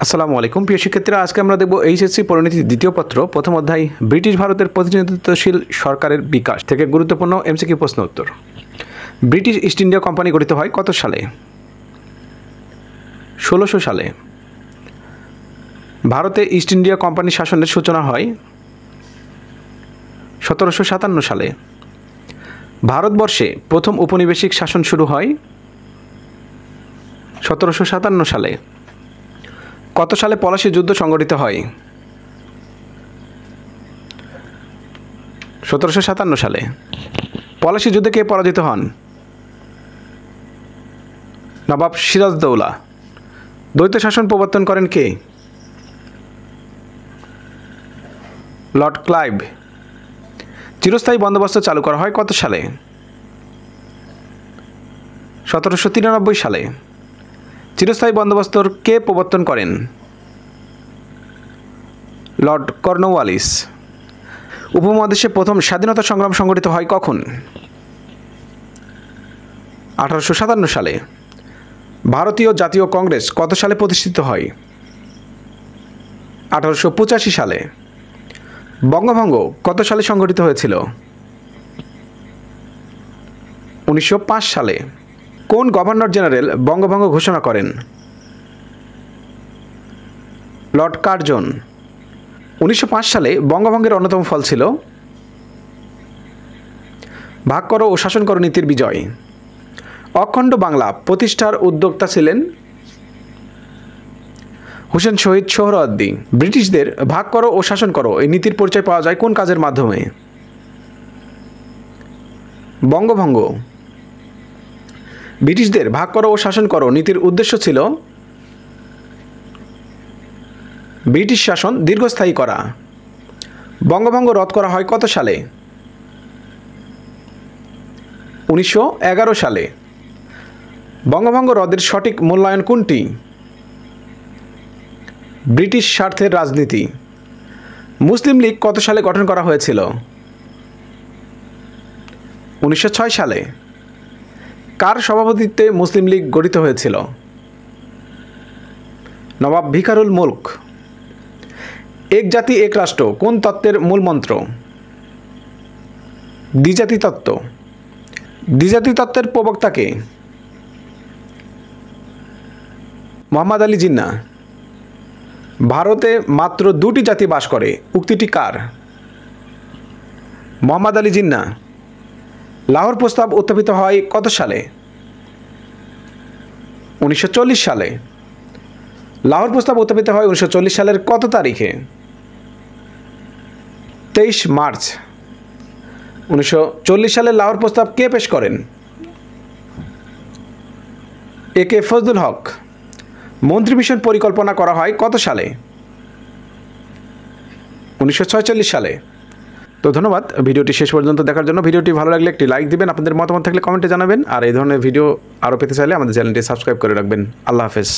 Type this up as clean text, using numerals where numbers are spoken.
আসসালামু আলাইকুম প্রিয় শিক্ষার্থীরা, আজকে আমরা দেখব এইচএসসি পরিণতির দ্বিতীয় পত্র প্রথম অধ্যায় ব্রিটিশ ভারতের প্রতিনিধিত্বশীল সরকারের বিকাশ থেকে গুরুত্বপূর্ণ এমসিকিউ প্রশ্ন উত্তর। ব্রিটিশ ইস্ট ইন্ডিয়া কোম্পানি গঠিত হয় কত সালে? 1600 সালে। ভারতে ইস্ট ইন্ডিয়া কোম্পানির শাসনের সূচনা হয় 1757 সালে। ভারতবর্ষে প্রথম উপনিবেশিক শাসন শুরু হয় 1757 সালে। কত সালে পলাশী যুদ্ধ সংঘটিত হয়? 1757 সালে। পলাশী যুদ্ধে কে পরাজিত হন? নবাব সিরাজদৌলা। দ্বৈত শাসন প্রবর্তন করেন কে? Lord Clive. চিরস্থায়ী বন্দোবস্ত চালু করা হয় কত সালে? 1793 সালে। চিরস্থায়ী বন্দোবস্ত কে প্রবর্তন করেন? Lord Cornwallis. উপমহাদেশে প্রথম স্বাধীনতা সংগ্রাম সংগঠিত হয় কখন? 1857 সালে। ভারতীয় জাতীয় কংগ্রেস কত সালে প্রতিষ্ঠিত হয়? 1885 সালে। বঙ্গভঙ্গ কত সালে সংগঠিত হয়েছিল? 1905 সালে। কোন গভর্নর জেনারেল বঙ্গভঙ্গ ঘোষণা করেন? Lord Curzon. 1905 সালে বঙ্গভঙ্গের অন্যতম ফল ছিল ভাগ করো ও শাসন করো নীতির বিজয়। অখণ্ড বাংলা প্রতিষ্ঠার উদ্যোক্তা ছিলেন হুসেন শহীদ সোহরাওয়ার্দী। ব্রিটিশদের ভাগ করো ও শাসন করো এই নীতির পরিচয় পাওয়া যায় কোন কাজের মাধ্যমে? বঙ্গভঙ্গ। ব্রিটিশদের ভাগ করো ও শাসন করো নীতির উদ্দেশ্য ছিল ব্রিটিশ শাসন দীর্ঘস্থায়ী করা। বঙ্গভঙ্গ রদ করা হয় কত সালে? 1911 সালে। বঙ্গভঙ্গ রদের সঠিক মূল্যায়ন কোনটি? ব্রিটিশ স্বার্থের রাজনীতি। মুসলিম লীগ কত সালে গঠন করা হয়েছিল? 1906 সালে। কার সভাপতিত্বে মুসলিম লীগ গঠিত হয়েছিল? নবাব ভিকারুল মুলক। এক জাতি এক রাষ্ট্র কোন তত্ত্বের মূল মন্ত্র? দ্বিজাতি তত্ত্ব। দ্বিজাতি তত্ত্বের প্রবক্তা কে? মোহাম্মদ আলী জিন্নাহ। ভারতে মাত্র দুটি জাতি বাস করে, উক্তিটি কার? মোহাম্মদ আলী জিন্নাহ। লাহোর প্রস্তাব উত্থাপিত হয় কত সালে? 1940 সালে। লাহোর প্রস্তাব উত্থাপিত হয় 1940 সালের কত তারিখে? 23 মার্চ। 1940 সালে লাহোর প্রস্তাব কে পেশ করেন? এ.কে. ফজলুল হক। মন্ত্রিমিশন পরিকল্পনা করা হয় কত সালে? 1946 সালে। তো ধন্যবাদ ভিডিওটি শেষ পর্যন্ত দেখার জন্য। ভিডিওটি ভালো লাগলে একটি লাইক দিবেন, আপনাদের মতামত থাকলে কমেন্টে জানাবেন, আর এই ধরনের ভিডিও আরও পেতে চাইলে আমাদের চ্যানেলটি সাবস্ক্রাইব করে রাখবেন। আল্লাহ হাফেজ।